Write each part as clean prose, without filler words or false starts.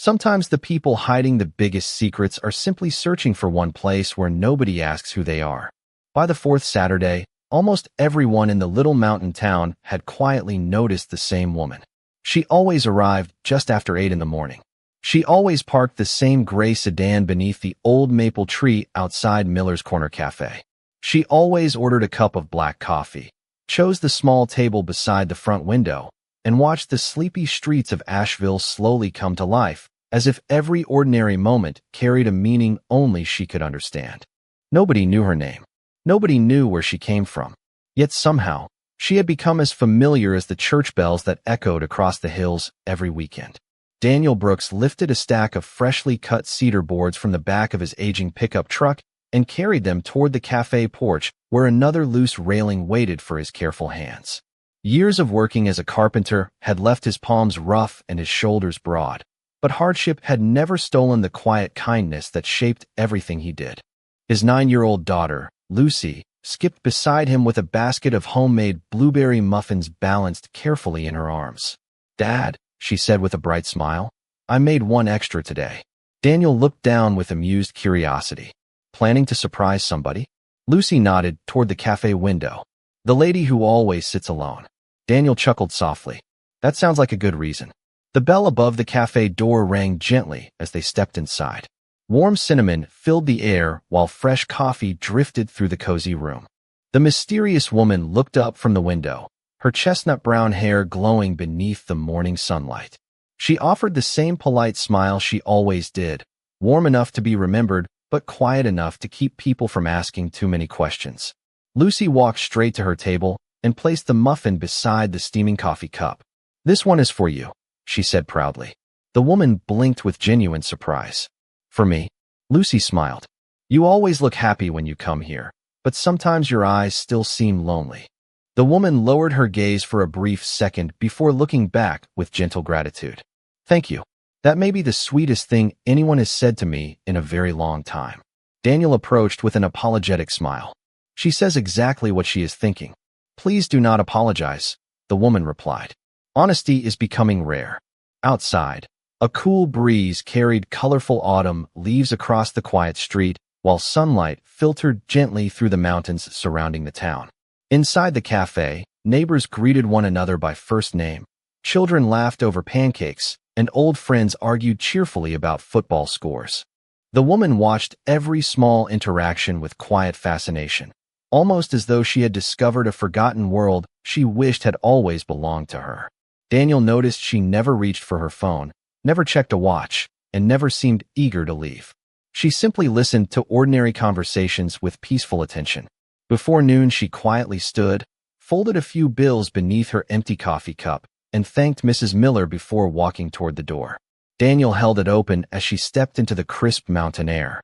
Sometimes the people hiding the biggest secrets are simply searching for one place where nobody asks who they are. By the fourth Saturday, almost everyone in the little mountain town had quietly noticed the same woman. She always arrived just after 8 in the morning. She always parked the same gray sedan beneath the old maple tree outside Miller's Corner Cafe. She always ordered a cup of black coffee, chose the small table beside the front window, and watched the sleepy streets of Asheville slowly come to life, as if every ordinary moment carried a meaning only she could understand. Nobody knew her name. Nobody knew where she came from. Yet somehow, she had become as familiar as the church bells that echoed across the hills every weekend. Daniel Brooks lifted a stack of freshly cut cedar boards from the back of his aging pickup truck and carried them toward the cafe porch where another loose railing waited for his careful hands. Years of working as a carpenter had left his palms rough and his shoulders broad, but hardship had never stolen the quiet kindness that shaped everything he did. His 9-year-old daughter, Lucy, skipped beside him with a basket of homemade blueberry muffins balanced carefully in her arms. "Dad," she said with a bright smile, "I made one extra today." Daniel looked down with amused curiosity. "Planning to surprise somebody?" Lucy nodded toward the cafe window. "The lady who always sits alone." Daniel chuckled softly. "That sounds like a good reason." The bell above the cafe door rang gently as they stepped inside. Warm cinnamon filled the air while fresh coffee drifted through the cozy room. The mysterious woman looked up from the window, her chestnut brown hair glowing beneath the morning sunlight. She offered the same polite smile she always did, warm enough to be remembered, but quiet enough to keep people from asking too many questions. Lucy walked straight to her table and placed the muffin beside the steaming coffee cup. "This one is for you," she said proudly. The woman blinked with genuine surprise. "For me?" Lucy smiled. "You always look happy when you come here, but sometimes your eyes still seem lonely." The woman lowered her gaze for a brief second before looking back with gentle gratitude. "Thank you. That may be the sweetest thing anyone has said to me in a very long time." Daniel approached with an apologetic smile. "She says exactly what she is thinking." "Please do not apologize," the woman replied. "Honesty is becoming rare." Outside, a cool breeze carried colorful autumn leaves across the quiet street, while sunlight filtered gently through the mountains surrounding the town. Inside the cafe, neighbors greeted one another by first name, children laughed over pancakes, and old friends argued cheerfully about football scores. The woman watched every small interaction with quiet fascination, almost as though she had discovered a forgotten world she wished had always belonged to her. Daniel noticed she never reached for her phone, never checked a watch, and never seemed eager to leave. She simply listened to ordinary conversations with peaceful attention. Before noon, she quietly stood, folded a few bills beneath her empty coffee cup, and thanked Mrs. Miller before walking toward the door. Daniel held it open as she stepped into the crisp mountain air.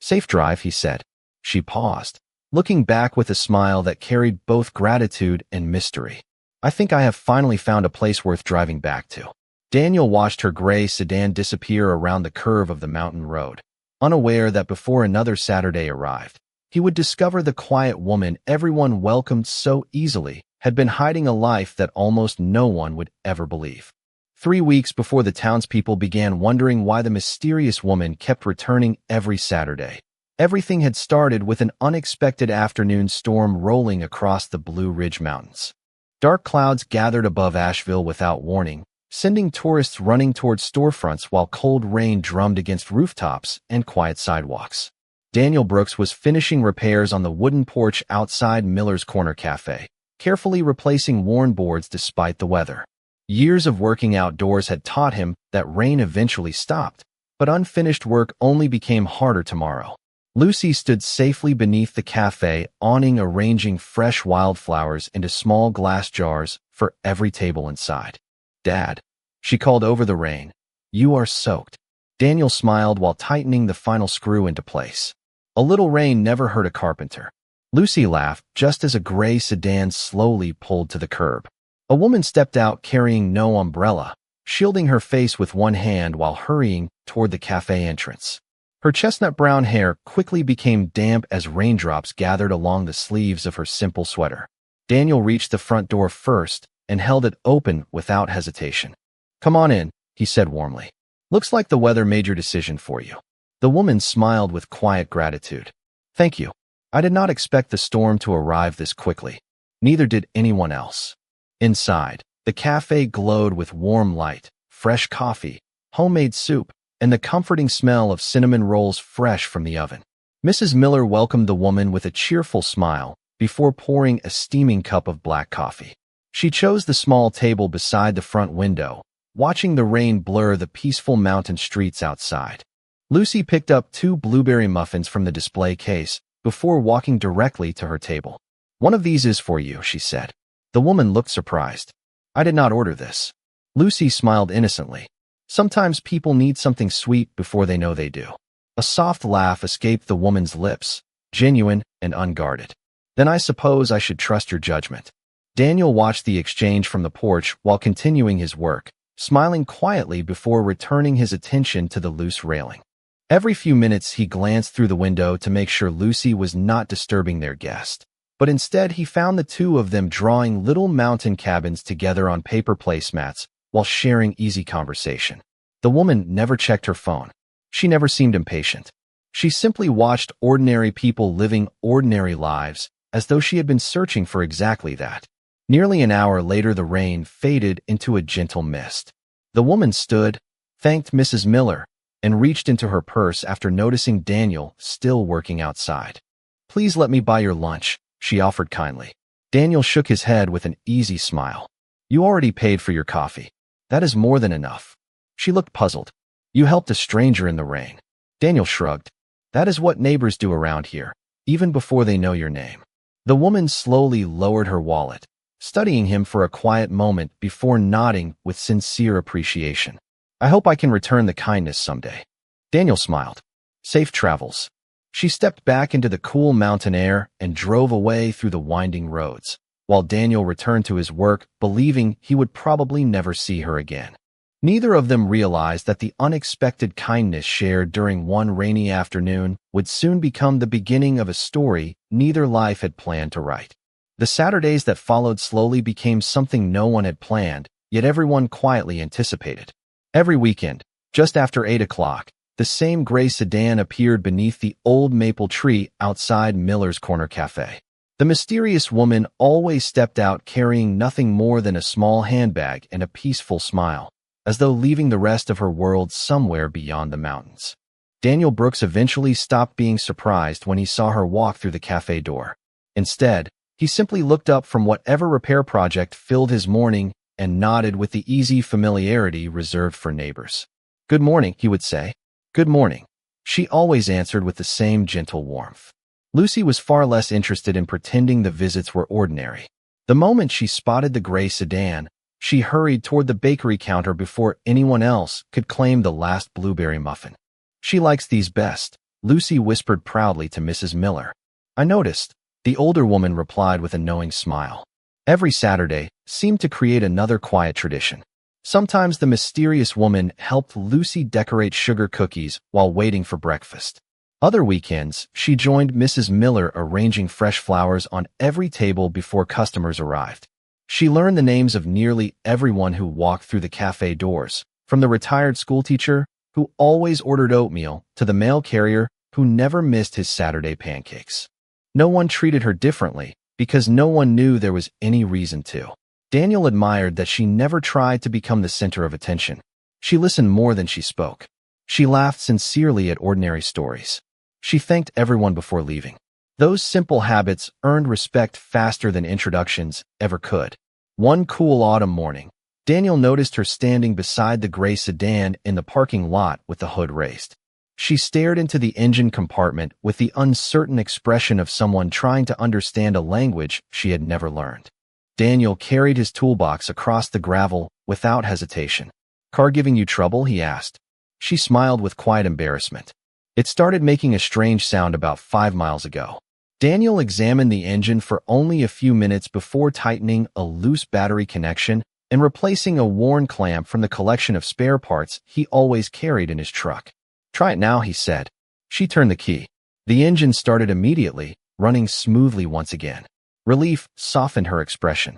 "Safe drive," he said. She paused, looking back with a smile that carried both gratitude and mystery. "I think I have finally found a place worth driving back to." Daniel watched her gray sedan disappear around the curve of the mountain road, unaware that before another Saturday arrived, he would discover the quiet woman everyone welcomed so easily had been hiding a life that almost no one would ever believe. 3 weeks before the townspeople began wondering why the mysterious woman kept returning every Saturday, everything had started with an unexpected afternoon storm rolling across the Blue Ridge Mountains. Dark clouds gathered above Asheville without warning, sending tourists running toward storefronts while cold rain drummed against rooftops and quiet sidewalks. Daniel Brooks was finishing repairs on the wooden porch outside Miller's Corner Cafe, carefully replacing worn boards despite the weather. Years of working outdoors had taught him that rain eventually stopped, but unfinished work only became harder tomorrow. Lucy stood safely beneath the cafe awning, arranging fresh wildflowers into small glass jars for every table inside. "Dad," she called over the rain, "you are soaked." Daniel smiled while tightening the final screw into place. A little rain never hurt a carpenter. Lucy laughed just as a gray sedan slowly pulled to the curb. A woman stepped out carrying no umbrella, shielding her face with one hand while hurrying toward the cafe entrance. Her chestnut brown hair quickly became damp as raindrops gathered along the sleeves of her simple sweater. Daniel reached the front door first and held it open without hesitation. "Come on in," he said warmly. Looks like the weather made your decision for you. The woman smiled with quiet gratitude. Thank you. I did not expect the storm to arrive this quickly. Neither did anyone else. Inside, the cafe glowed with warm light, fresh coffee, homemade soup, and the comforting smell of cinnamon rolls fresh from the oven. Mrs. Miller welcomed the woman with a cheerful smile before pouring a steaming cup of black coffee. She chose the small table beside the front window, watching the rain blur the peaceful mountain streets outside. Lucy picked up 2 blueberry muffins from the display case before walking directly to her table. One of these is for you, she said. The woman looked surprised. I did not order this. Lucy smiled innocently. Sometimes people need something sweet before they know they do. A soft laugh escaped the woman's lips, genuine and unguarded. Then I suppose I should trust your judgment. Daniel watched the exchange from the porch while continuing his work, smiling quietly before returning his attention to the loose railing. Every few minutes he glanced through the window to make sure Lucy was not disturbing their guest. But instead he found the two of them drawing little mountain cabins together on paper placemats while sharing easy conversation. The woman never checked her phone. She never seemed impatient. She simply watched ordinary people living ordinary lives as though she had been searching for exactly that. Nearly an hour later the rain faded into a gentle mist. The woman stood, thanked Mrs. Miller, and reached into her purse after noticing Daniel still working outside. Please let me buy your lunch, she offered kindly. Daniel shook his head with an easy smile. You already paid for your coffee. That is more than enough. She looked puzzled. You helped a stranger in the rain. Daniel shrugged. That is what neighbors do around here, even before they know your name. The woman slowly lowered her wallet, studying him for a quiet moment before nodding with sincere appreciation. I hope I can return the kindness someday. Daniel smiled. Safe travels. She stepped back into the cool mountain air and drove away through the winding roads, while Daniel returned to his work, believing he would probably never see her again. Neither of them realized that the unexpected kindness shared during one rainy afternoon would soon become the beginning of a story neither life had planned to write. The Saturdays that followed slowly became something no one had planned, yet everyone quietly anticipated. Every weekend, just after 8 o'clock, the same gray sedan appeared beneath the old maple tree outside Miller's Corner Cafe. The mysterious woman always stepped out carrying nothing more than a small handbag and a peaceful smile, as though leaving the rest of her world somewhere beyond the mountains. Daniel Brooks eventually stopped being surprised when he saw her walk through the cafe door. Instead, he simply looked up from whatever repair project filled his morning and nodded with the easy familiarity reserved for neighbors. Good morning, he would say. Good morning. She always answered with the same gentle warmth. Lucy was far less interested in pretending the visits were ordinary. The moment she spotted the gray sedan, she hurried toward the bakery counter before anyone else could claim the last blueberry muffin. She likes these best, Lucy whispered proudly to Mrs. Miller. I noticed, the older woman replied with a knowing smile. Every Saturday seemed to create another quiet tradition. Sometimes the mysterious woman helped Lucy decorate sugar cookies while waiting for breakfast. Other weekends, she joined Mrs. Miller arranging fresh flowers on every table before customers arrived. She learned the names of nearly everyone who walked through the cafe doors, from the retired schoolteacher who always ordered oatmeal to the mail carrier who never missed his Saturday pancakes. No one treated her differently because no one knew there was any reason to. Daniel admired that she never tried to become the center of attention. She listened more than she spoke. She laughed sincerely at ordinary stories. She thanked everyone before leaving. Those simple habits earned respect faster than introductions ever could. One cool autumn morning, Daniel noticed her standing beside the gray sedan in the parking lot with the hood raised. She stared into the engine compartment with the uncertain expression of someone trying to understand a language she had never learned. Daniel carried his toolbox across the gravel without hesitation. Car giving you trouble? He asked. She smiled with quiet embarrassment. It started making a strange sound about 5 miles ago. Daniel examined the engine for only a few minutes before tightening a loose battery connection and replacing a worn clamp from the collection of spare parts he always carried in his truck. Try it now, he said. She turned the key. The engine started immediately, running smoothly once again. Relief softened her expression.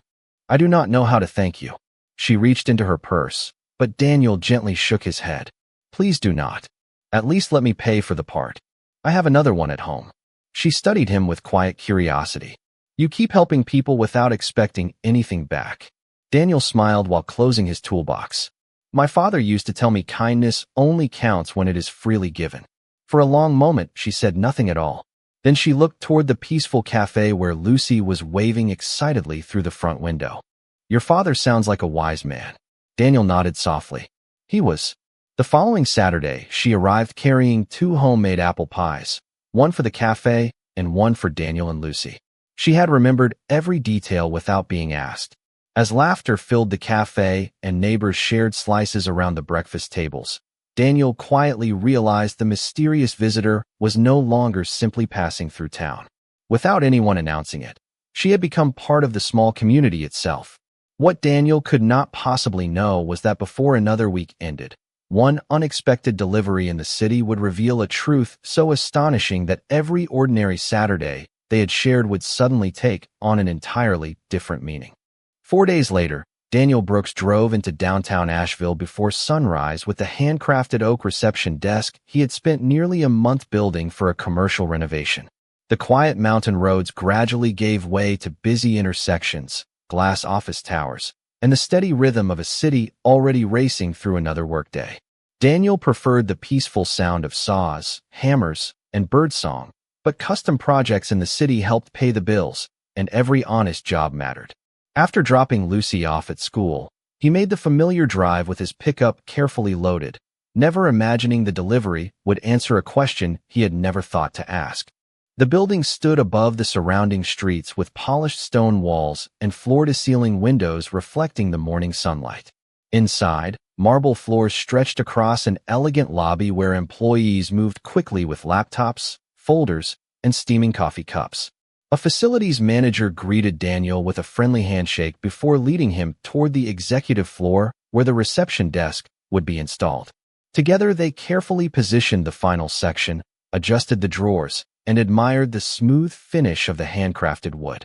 I do not know how to thank you. She reached into her purse, but Daniel gently shook his head. Please do not. At least let me pay for the part. I have another one at home. She studied him with quiet curiosity. You keep helping people without expecting anything back. Daniel smiled while closing his toolbox. My father used to tell me kindness only counts when it is freely given. For a long moment, she said nothing at all. Then she looked toward the peaceful cafe where Lucy was waving excitedly through the front window. Your father sounds like a wise man. Daniel nodded softly. He was. The following Saturday, she arrived carrying 2 homemade apple pies, one for the cafe and one for Daniel and Lucy. She had remembered every detail without being asked. As laughter filled the cafe and neighbors shared slices around the breakfast tables, Daniel quietly realized the mysterious visitor was no longer simply passing through town. Without anyone announcing it, she had become part of the small community itself. What Daniel could not possibly know was that before another week ended, one unexpected delivery in the city would reveal a truth so astonishing that every ordinary Saturday they had shared would suddenly take on an entirely different meaning. 4 days later, Daniel Brooks drove into downtown Asheville before sunrise with the handcrafted oak reception desk he had spent nearly a month building for a commercial renovation. The quiet mountain roads gradually gave way to busy intersections, glass office towers, and the steady rhythm of a city already racing through another workday. Daniel preferred the peaceful sound of saws, hammers, and birdsong, but custom projects in the city helped pay the bills, and every honest job mattered. After dropping Lucy off at school, he made the familiar drive with his pickup carefully loaded, never imagining the delivery would answer a question he had never thought to ask. The building stood above the surrounding streets with polished stone walls and floor-to-ceiling windows reflecting the morning sunlight. Inside, marble floors stretched across an elegant lobby where employees moved quickly with laptops, folders, and steaming coffee cups. A facilities manager greeted Daniel with a friendly handshake before leading him toward the executive floor where the reception desk would be installed. Together, they carefully positioned the final section, adjusted the drawers, and admired the smooth finish of the handcrafted wood.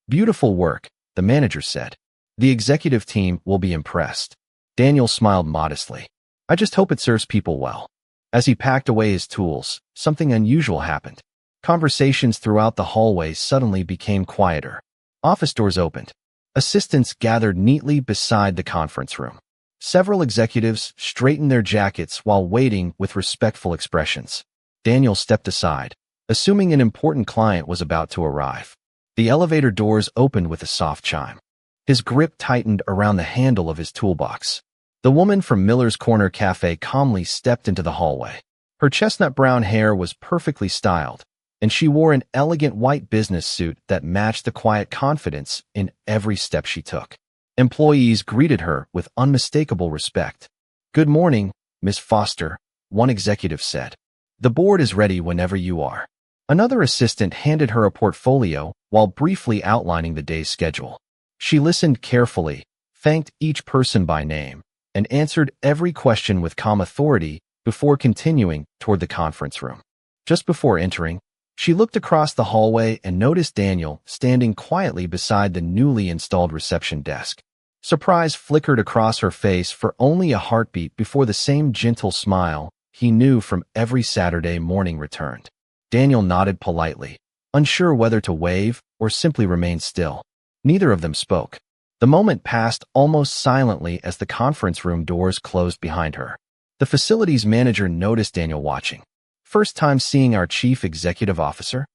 Beautiful work, the manager said. The executive team will be impressed. Daniel smiled modestly. I just hope it serves people well. As he packed away his tools, something unusual happened. Conversations throughout the hallway suddenly became quieter. Office doors opened. Assistants gathered neatly beside the conference room. Several executives straightened their jackets while waiting with respectful expressions. Daniel stepped aside, assuming an important client was about to arrive. The elevator doors opened with a soft chime. His grip tightened around the handle of his toolbox. The woman from Miller's Corner Cafe calmly stepped into the hallway. Her chestnut brown hair was perfectly styled, and she wore an elegant white business suit that matched the quiet confidence in every step she took. Employees greeted her with unmistakable respect. Good morning, Miss Foster, one executive said. The board is ready whenever you are. Another assistant handed her a portfolio while briefly outlining the day's schedule. She listened carefully, thanked each person by name, and answered every question with calm authority before continuing toward the conference room. Just before entering, she looked across the hallway and noticed Daniel standing quietly beside the newly installed reception desk. Surprise flickered across her face for only a heartbeat before the same gentle smile he knew from every Saturday morning returned. Daniel nodded politely, unsure whether to wave or simply remain still. Neither of them spoke. The moment passed almost silently as the conference room doors closed behind her. The facilities manager noticed Daniel watching. First time seeing our chief executive officer?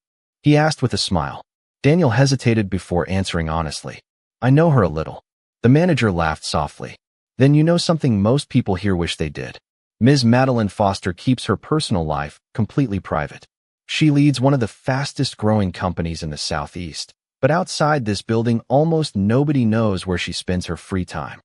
He asked with a smile. Daniel hesitated before answering honestly. I know her a little. The manager laughed softly. Then you know something most people here wish they did. Ms. Madeline Foster keeps her personal life completely private. She leads one of the fastest growing companies in the Southeast, but outside this building almost nobody knows where she spends her free time.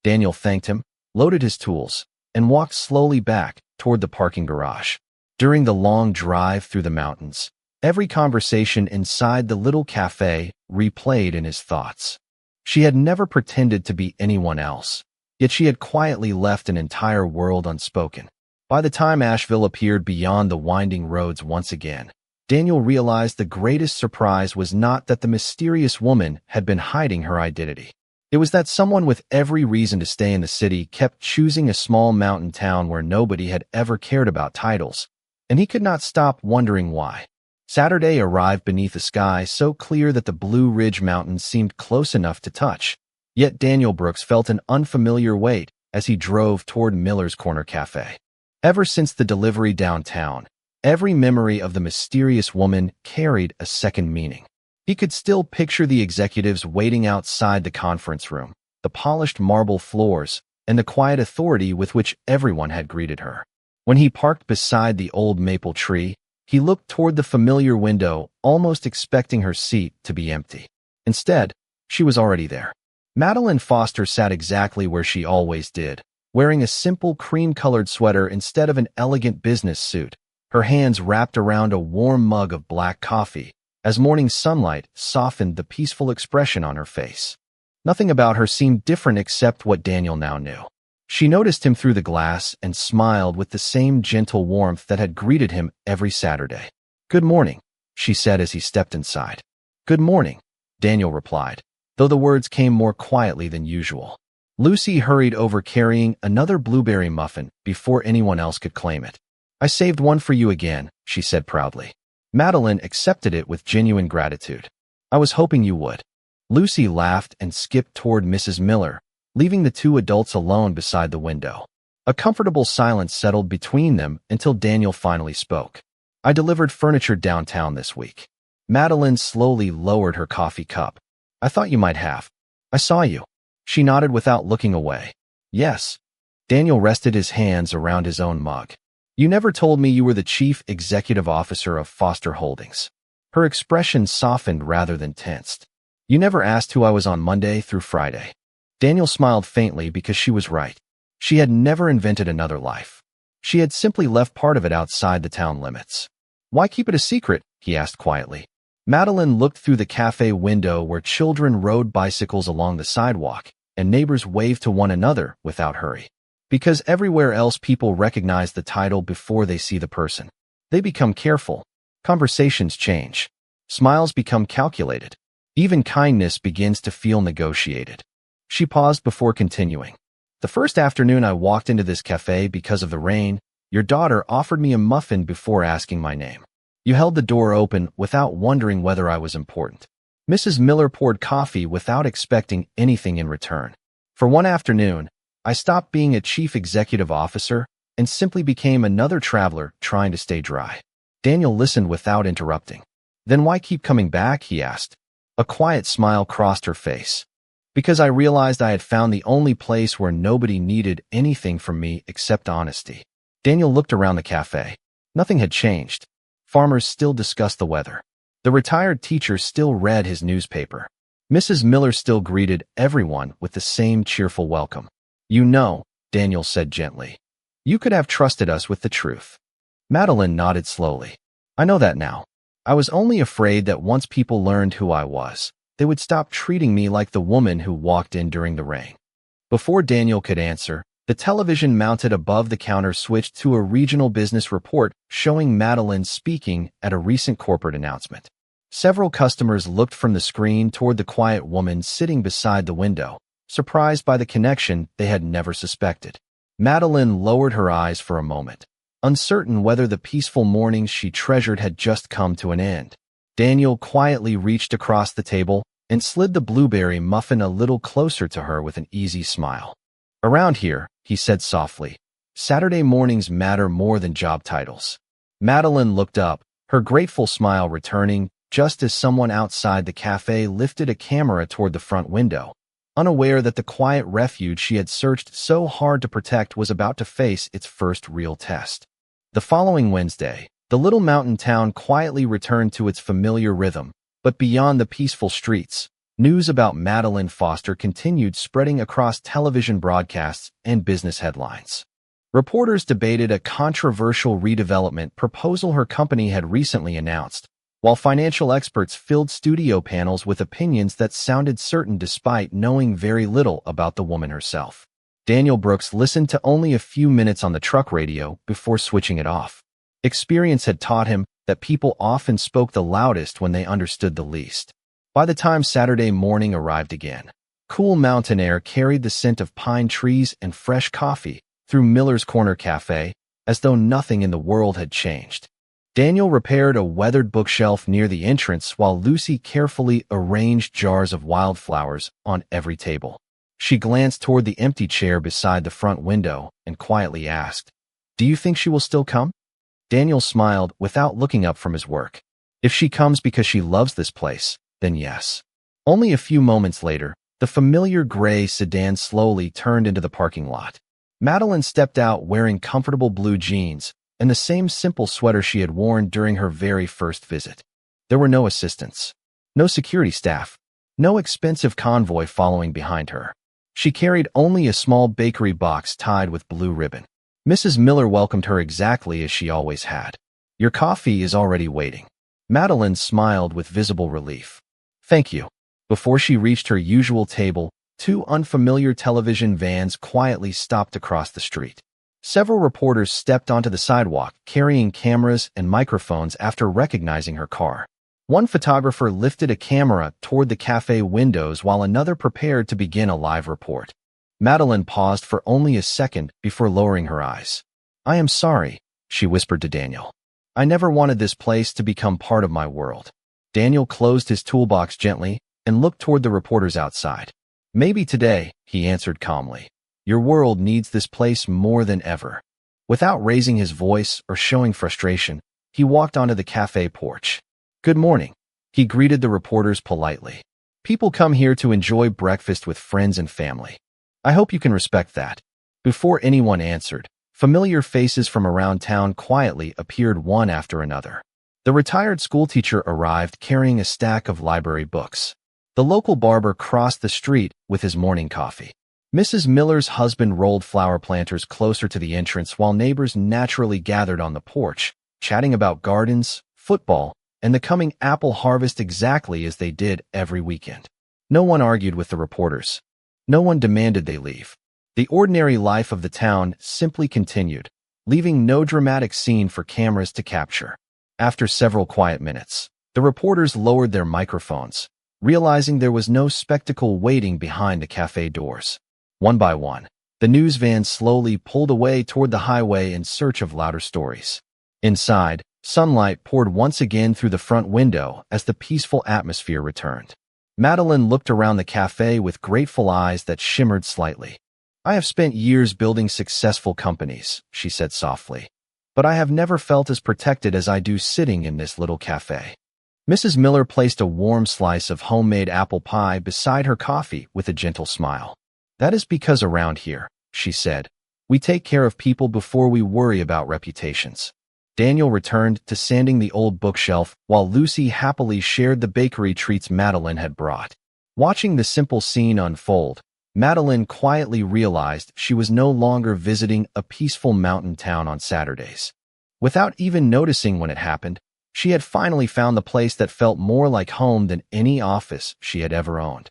Daniel thanked him, loaded his tools, and walked slowly back toward the parking garage. During the long drive through the mountains, every conversation inside the little cafe replayed in his thoughts. She had never pretended to be anyone else, yet she had quietly left an entire world unspoken. By the time Asheville appeared beyond the winding roads once again, Daniel realized the greatest surprise was not that the mysterious woman had been hiding her identity. It was that someone with every reason to stay in the city kept choosing a small mountain town where nobody had ever cared about titles, and he could not stop wondering why. Saturday arrived beneath a sky so clear that the Blue Ridge Mountains seemed close enough to touch. Yet Daniel Brooks felt an unfamiliar weight as he drove toward Miller's Corner Cafe. Ever since the delivery downtown, every memory of the mysterious woman carried a second meaning. He could still picture the executives waiting outside the conference room, the polished marble floors, and the quiet authority with which everyone had greeted her. When he parked beside the old maple tree, he looked toward the familiar window, almost expecting her seat to be empty. Instead, she was already there. Madeline Foster sat exactly where she always did, wearing a simple cream-colored sweater instead of an elegant business suit, her hands wrapped around a warm mug of black coffee, as morning sunlight softened the peaceful expression on her face. Nothing about her seemed different except what Daniel now knew. She noticed him through the glass and smiled with the same gentle warmth that had greeted him every Saturday. "Good morning," she said as he stepped inside. "Good morning," Daniel replied, though the words came more quietly than usual. Lucy hurried over carrying another blueberry muffin before anyone else could claim it. "I saved one for you again," she said proudly. Madeline accepted it with genuine gratitude. "I was hoping you would." Lucy laughed and skipped toward Mrs. Miller, leaving the two adults alone beside the window. A comfortable silence settled between them until Daniel finally spoke. "I delivered furniture downtown this week." Madeline slowly lowered her coffee cup. "I thought you might have. I saw you." She nodded without looking away. "Yes." Daniel rested his hands around his own mug. "You never told me you were the chief executive officer of Foster Holdings." Her expression softened rather than tensed. "You never asked who I was on Monday through Friday." Daniel smiled faintly because she was right. She had never invented another life. She had simply left part of it outside the town limits. "Why keep it a secret?" he asked quietly. Madeline looked through the cafe window where children rode bicycles along the sidewalk and neighbors waved to one another without hurry. Because everywhere else people recognize the title before they see the person. They become careful. Conversations change. Smiles become calculated. Even kindness begins to feel negotiated. She paused before continuing. "The first afternoon I walked into this cafe because of the rain, your daughter offered me a muffin before asking my name. You held the door open without wondering whether I was important." Mrs. Miller poured coffee without expecting anything in return. "For one afternoon, I stopped being a chief executive officer and simply became another traveler trying to stay dry." Daniel listened without interrupting. "Then why keep coming back?" he asked. A quiet smile crossed her face. "Because I realized I had found the only place where nobody needed anything from me except honesty." Daniel looked around the cafe. Nothing had changed. Farmers still discussed the weather. The retired teacher still read his newspaper. Mrs. Miller still greeted everyone with the same cheerful welcome. "You know," Daniel said gently, "you could have trusted us with the truth." Madeline nodded slowly. "I know that now. I was only afraid that once people learned who I was, they would stop treating me like the woman who walked in during the rain." Before Daniel could answer, the television mounted above the counter switched to a regional business report showing Madeline speaking at a recent corporate announcement. Several customers looked from the screen toward the quiet woman sitting beside the window, surprised by the connection they had never suspected. Madeline lowered her eyes for a moment, uncertain whether the peaceful mornings she treasured had just come to an end. Daniel quietly reached across the table and slid the blueberry muffin a little closer to her with an easy smile. "Around here," he said softly, "Saturday mornings matter more than job titles." Madeline looked up, her grateful smile returning just as someone outside the cafe lifted a camera toward the front window, unaware that the quiet refuge she had searched so hard to protect was about to face its first real test. The following Wednesday, the little mountain town quietly returned to its familiar rhythm, but beyond the peaceful streets, news about Madeline Foster continued spreading across television broadcasts and business headlines. Reporters debated a controversial redevelopment proposal her company had recently announced, while financial experts filled studio panels with opinions that sounded certain despite knowing very little about the woman herself. Daniel Brooks listened to only a few minutes on the truck radio before switching it off. Experience had taught him that people often spoke the loudest when they understood the least. By the time Saturday morning arrived again, Cool mountain air carried the scent of pine trees and fresh coffee through Miller's Corner Cafe, as though nothing in the world had changed. Daniel repaired a weathered bookshelf near the entrance while Lucy carefully arranged jars of wildflowers on every table. She glanced toward the empty chair beside the front window and quietly asked, "Do you think she will still come?" Daniel smiled without looking up from his work. If she comes because she loves this place, then yes. Only a few moments later, the familiar gray sedan slowly turned into the parking lot. Madeline stepped out wearing comfortable blue jeans and the same simple sweater she had worn during her very first visit. There were no assistants, no security staff, no expensive convoy following behind her. She carried only a small bakery box tied with blue ribbon. Mrs. Miller welcomed her exactly as she always had. "Your coffee is already waiting." Madeline smiled with visible relief. "Thank you." Before she reached her usual table, two unfamiliar television vans quietly stopped across the street. Several reporters stepped onto the sidewalk, carrying cameras and microphones after recognizing her car. One photographer lifted a camera toward the cafe windows while another prepared to begin a live report. Madeline paused for only a second before lowering her eyes. "I am sorry," she whispered to Daniel. "I never wanted this place to become part of my world." Daniel closed his toolbox gently and looked toward the reporters outside. "Maybe today," he answered calmly. "Your world needs this place more than ever." Without raising his voice or showing frustration, he walked onto the cafe porch. "Good morning," he greeted the reporters politely. "People come here to enjoy breakfast with friends and family. I hope you can respect that." Before anyone answered, familiar faces from around town quietly appeared one after another. The retired schoolteacher arrived carrying a stack of library books. The local barber crossed the street with his morning coffee. Mrs. Miller's husband rolled flower planters closer to the entrance while neighbors naturally gathered on the porch, chatting about gardens, football, and the coming apple harvest exactly as they did every weekend. No one argued with the reporters. No one demanded they leave. The ordinary life of the town simply continued, leaving no dramatic scene for cameras to capture. After several quiet minutes, the reporters lowered their microphones, realizing there was no spectacle waiting behind the cafe doors. One by one, the news vans slowly pulled away toward the highway in search of louder stories. Inside, sunlight poured once again through the front window as the peaceful atmosphere returned. Madeline looked around the cafe with grateful eyes that shimmered slightly. "I have spent years building successful companies," she said softly, "but I have never felt as protected as I do sitting in this little cafe." Mrs. Miller placed a warm slice of homemade apple pie beside her coffee with a gentle smile. "That is because around here," she said, "we take care of people before we worry about reputations." Daniel returned to sanding the old bookshelf while Lucy happily shared the bakery treats Madeline had brought. Watching the simple scene unfold, Madeline quietly realized she was no longer visiting a peaceful mountain town on Saturdays. Without even noticing when it happened, she had finally found the place that felt more like home than any office she had ever owned.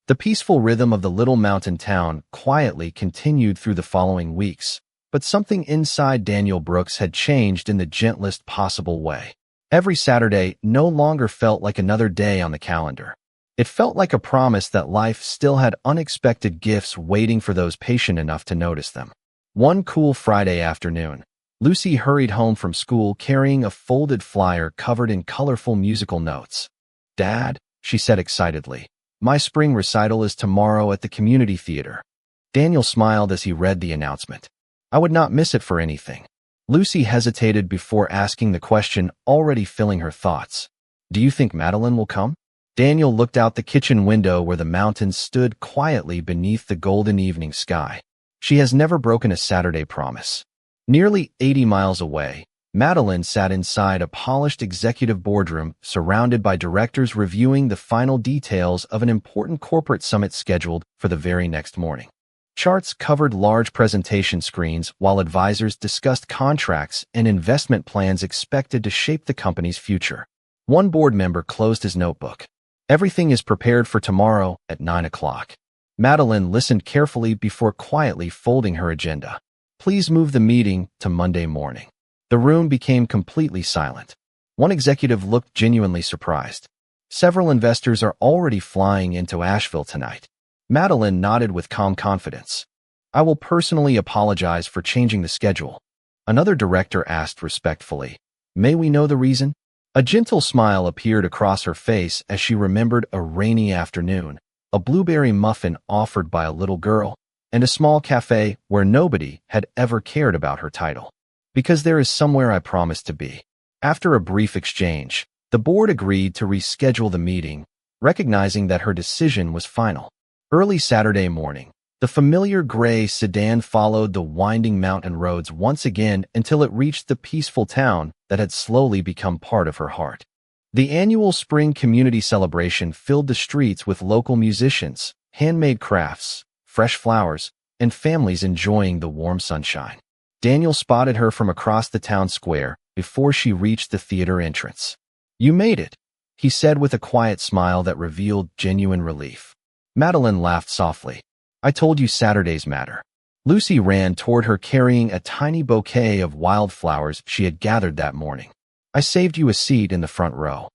The peaceful rhythm of the little mountain town quietly continued through the following weeks, but something inside Daniel Brooks had changed in the gentlest possible way. Every Saturday no longer felt like another day on the calendar. It felt like a promise that life still had unexpected gifts waiting for those patient enough to notice them. One cool Friday afternoon, Lucy hurried home from school carrying a folded flyer covered in colorful musical notes. "Dad," she said excitedly, "my spring recital is tomorrow at the community theater." Daniel smiled as he read the announcement. "I would not miss it for anything." Lucy hesitated before asking the question already filling her thoughts. "Do you think Madeline will come?" Daniel looked out the kitchen window where the mountains stood quietly beneath the golden evening sky. "She has never broken a Saturday promise." Nearly 80 miles away, Madeline sat inside a polished executive boardroom surrounded by directors reviewing the final details of an important corporate summit scheduled for the very next morning. Charts covered large presentation screens while advisors discussed contracts and investment plans expected to shape the company's future. One board member closed his notebook. "Everything is prepared for tomorrow at 9 o'clock. Madeline listened carefully before quietly folding her agenda. "Please move the meeting to Monday morning." The room became completely silent. One executive looked genuinely surprised. "Several investors are already flying into Asheville tonight." Madeline nodded with calm confidence. I will personally apologize for changing the schedule. Another director asked respectfully. May we know the reason? A gentle smile appeared across her face as she remembered a rainy afternoon, a blueberry muffin offered by a little girl, and a small cafe where nobody had ever cared about her title. Because there is somewhere I promised to be. After a brief exchange, the board agreed to reschedule the meeting, recognizing that her decision was final. Early Saturday morning, the familiar gray sedan followed the winding mountain roads once again until it reached the peaceful town that had slowly become part of her heart. The annual spring community celebration filled the streets with local musicians, handmade crafts, fresh flowers, and families enjoying the warm sunshine. Daniel spotted her from across the town square before she reached the theater entrance. You made it, he said with a quiet smile that revealed genuine relief. Madeline laughed softly. I told you Saturdays matter. Lucy ran toward her carrying a tiny bouquet of wildflowers she had gathered that morning. I saved you a seat in the front row.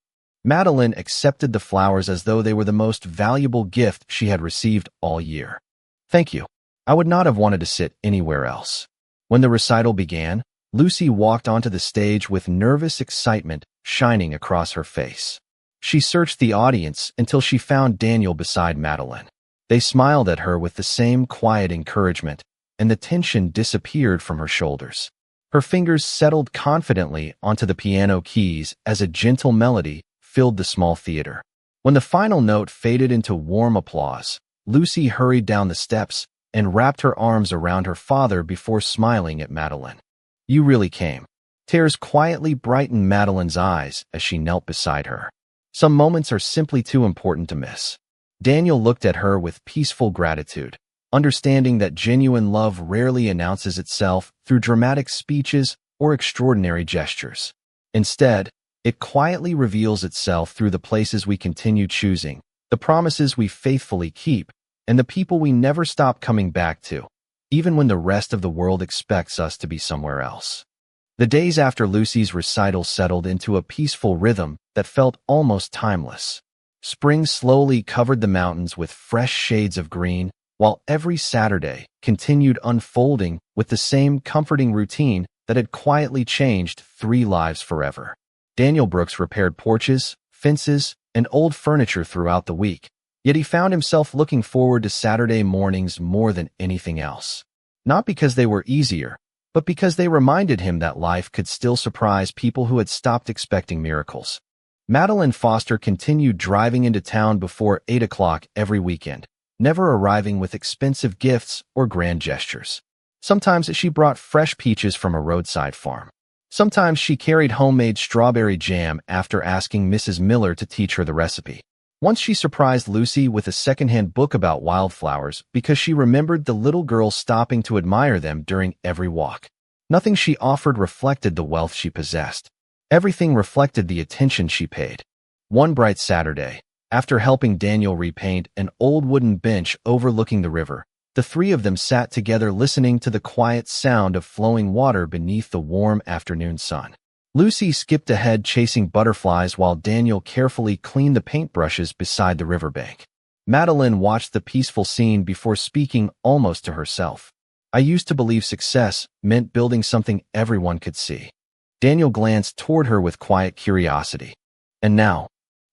Madeline accepted the flowers as though they were the most valuable gift she had received all year. Thank you. I would not have wanted to sit anywhere else. When the recital began, Lucy walked onto the stage with nervous excitement shining across her face. She searched the audience until she found Daniel beside Madeline. They smiled at her with the same quiet encouragement, and the tension disappeared from her shoulders. Her fingers settled confidently onto the piano keys as a gentle melody filled the small theater. When the final note faded into warm applause, Lucy hurried down the steps and wrapped her arms around her father before smiling at Madeline. You really came. Tears quietly brightened Madeline's eyes as she knelt beside her. Some moments are simply too important to miss. Daniel looked at her with peaceful gratitude, understanding that genuine love rarely announces itself through dramatic speeches or extraordinary gestures. Instead, it quietly reveals itself through the places we continue choosing, the promises we faithfully keep, and the people we never stop coming back to, even when the rest of the world expects us to be somewhere else. The days after Lucy's recital settled into a peaceful rhythm that felt almost timeless. Spring slowly covered the mountains with fresh shades of green, while every Saturday continued unfolding with the same comforting routine that had quietly changed 3 lives forever. Daniel Brooks repaired porches, fences, and old furniture throughout the week, yet he found himself looking forward to Saturday mornings more than anything else. Not because they were easier, but because they reminded him that life could still surprise people who had stopped expecting miracles. Madeline Foster continued driving into town before 8 o'clock every weekend, never arriving with expensive gifts or grand gestures. Sometimes she brought fresh peaches from a roadside farm. Sometimes she carried homemade strawberry jam after asking Mrs. Miller to teach her the recipe. Once she surprised Lucy with a secondhand book about wildflowers because she remembered the little girl stopping to admire them during every walk. Nothing she offered reflected the wealth she possessed. Everything reflected the attention she paid. One bright Saturday, after helping Daniel repaint an old wooden bench overlooking the river, the 3 of them sat together listening to the quiet sound of flowing water beneath the warm afternoon sun. Lucy skipped ahead chasing butterflies while Daniel carefully cleaned the paintbrushes beside the riverbank. Madeline watched the peaceful scene before speaking almost to herself. I used to believe success meant building something everyone could see. Daniel glanced toward her with quiet curiosity. And now?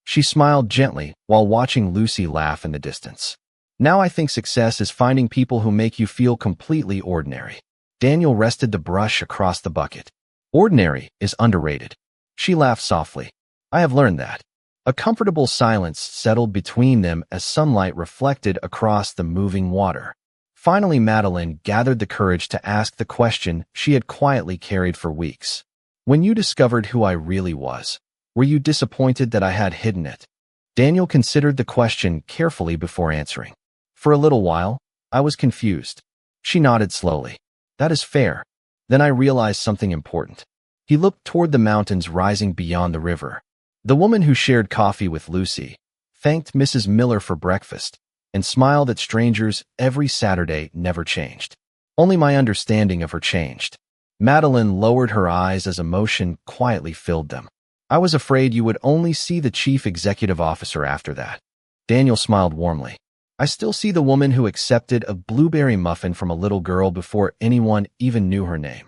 She smiled gently while watching Lucy laugh in the distance. Now I think success is finding people who make you feel completely ordinary. Daniel rested the brush across the bucket. Ordinary is underrated. She laughed softly. I have learned that. A comfortable silence settled between them as sunlight reflected across the moving water. Finally, Madeline gathered the courage to ask the question she had quietly carried for weeks. When you discovered who I really was, were you disappointed that I had hidden it? Daniel considered the question carefully before answering. For a little while, I was confused. She nodded slowly. That is fair. Then I realized something important. He looked toward the mountains rising beyond the river. The woman who shared coffee with Lucy thanked Mrs. Miller for breakfast and smiled at strangers every Saturday never changed. Only my understanding of her changed. Madeline lowered her eyes as emotion quietly filled them. I was afraid you would only see the chief executive officer after that. Daniel smiled warmly. I still see the woman who accepted a blueberry muffin from a little girl before anyone even knew her name.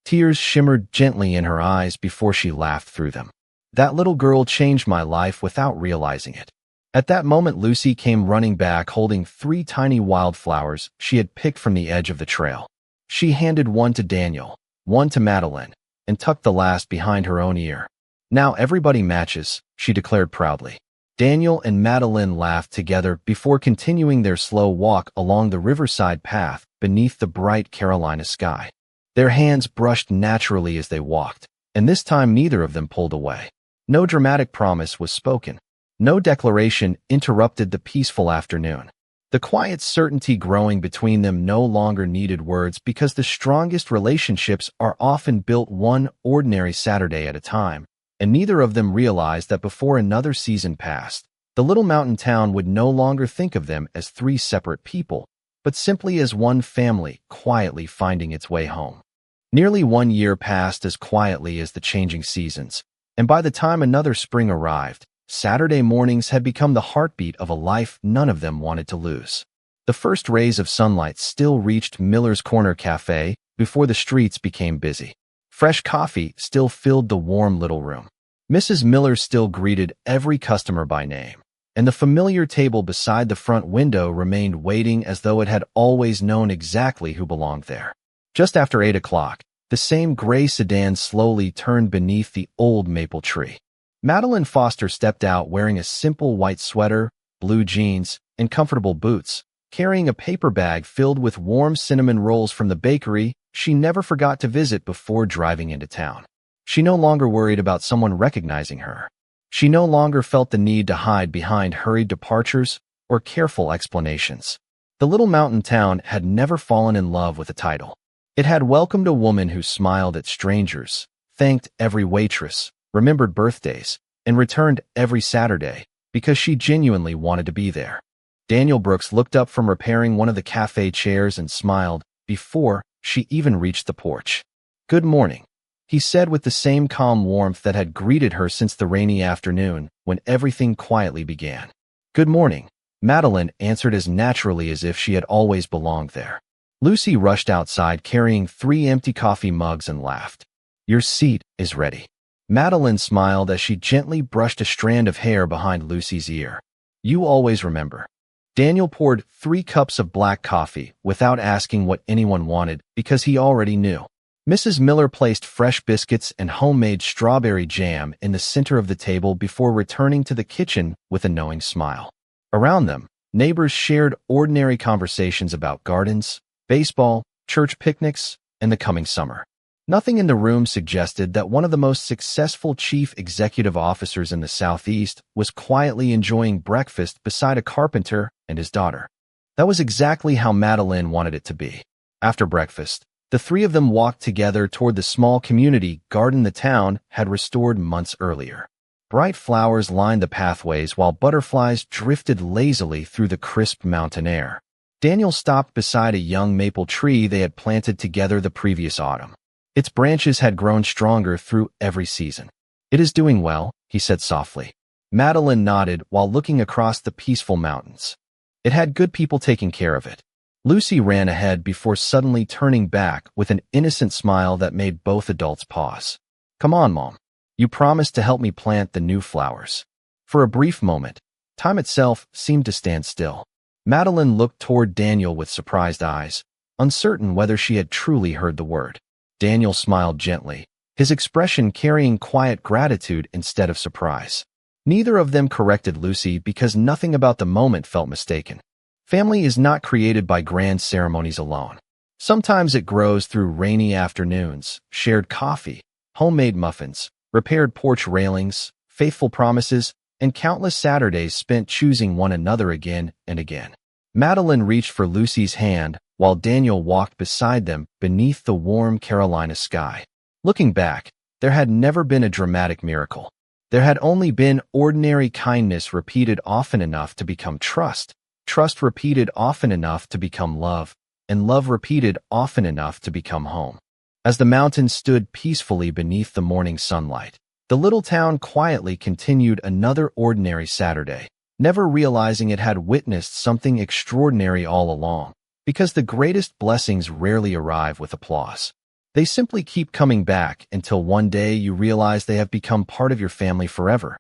Tears shimmered gently in her eyes before she laughed through them. That little girl changed my life without realizing it. At that moment, Lucy came running back holding 3 tiny wildflowers she had picked from the edge of the trail. She handed one to Daniel, one to Madeline, and tucked the last behind her own ear. "Now everybody matches," she declared proudly. Daniel and Madeline laughed together before continuing their slow walk along the riverside path beneath the bright Carolina sky. Their hands brushed naturally as they walked, and this time neither of them pulled away. No dramatic promise was spoken. No declaration interrupted the peaceful afternoon. The quiet certainty growing between them no longer needed words because the strongest relationships are often built one ordinary Saturday at a time, and neither of them realized that before another season passed, the little mountain town would no longer think of them as 3 separate people, but simply as one family quietly finding its way home. Nearly 1 year passed as quietly as the changing seasons, and by the time another spring arrived, Saturday mornings had become the heartbeat of a life none of them wanted to lose. The first rays of sunlight still reached Miller's Corner Cafe before the streets became busy. Fresh coffee still filled the warm little room. Mrs. Miller still greeted every customer by name, and the familiar table beside the front window remained waiting as though it had always known exactly who belonged there. Just after 8 o'clock, the same gray sedan slowly turned beneath the old maple tree. Madeline Foster stepped out wearing a simple white sweater, blue jeans, and comfortable boots, carrying a paper bag filled with warm cinnamon rolls from the bakery she never forgot to visit before driving into town. She no longer worried about someone recognizing her. She no longer felt the need to hide behind hurried departures or careful explanations. The little mountain town had never fallen in love with a title. It had welcomed a woman who smiled at strangers, thanked every waitress, remembered birthdays, and returned every Saturday because she genuinely wanted to be there. Daniel Brooks looked up from repairing one of the cafe chairs and smiled before she even reached the porch. "Good morning," he said with the same calm warmth that had greeted her since the rainy afternoon when everything quietly began. "Good morning," Madeline answered as naturally as if she had always belonged there. Lucy rushed outside carrying 3 empty coffee mugs and laughed. "Your seat is ready." Madeline smiled as she gently brushed a strand of hair behind Lucy's ear. "You always remember." Daniel poured 3 cups of black coffee without asking what anyone wanted because he already knew. Mrs. Miller placed fresh biscuits and homemade strawberry jam in the center of the table before returning to the kitchen with a knowing smile. Around them, neighbors shared ordinary conversations about gardens, baseball, church picnics, and the coming summer. Nothing in the room suggested that one of the most successful chief executive officers in the Southeast was quietly enjoying breakfast beside a carpenter and his daughter. That was exactly how Madeline wanted it to be. After breakfast, the 3 of them walked together toward the small community garden the town had restored months earlier. Bright flowers lined the pathways while butterflies drifted lazily through the crisp mountain air. Daniel stopped beside a young maple tree they had planted together the previous autumn. Its branches had grown stronger through every season. "It is doing well," he said softly. Madeline nodded while looking across the peaceful mountains. It had good people taking care of it. Lucy ran ahead before suddenly turning back with an innocent smile that made both adults pause. "Come on, Mom. You promised to help me plant the new flowers." For a brief moment, time itself seemed to stand still. Madeline looked toward Daniel with surprised eyes, uncertain whether she had truly heard the word. Daniel smiled gently, his expression carrying quiet gratitude instead of surprise. Neither of them corrected Lucy because nothing about the moment felt mistaken. Family is not created by grand ceremonies alone. Sometimes it grows through rainy afternoons, shared coffee, homemade muffins, repaired porch railings, faithful promises, and countless Saturdays spent choosing one another again and again. Madeline reached for Lucy's hand while Daniel walked beside them beneath the warm Carolina sky. Looking back, there had never been a dramatic miracle. There had only been ordinary kindness repeated often enough to become trust, trust repeated often enough to become love, and love repeated often enough to become home. As the mountains stood peacefully beneath the morning sunlight, the little town quietly continued another ordinary Saturday, never realizing it had witnessed something extraordinary all along. Because the greatest blessings rarely arrive with applause. They simply keep coming back until one day you realize they have become part of your family forever.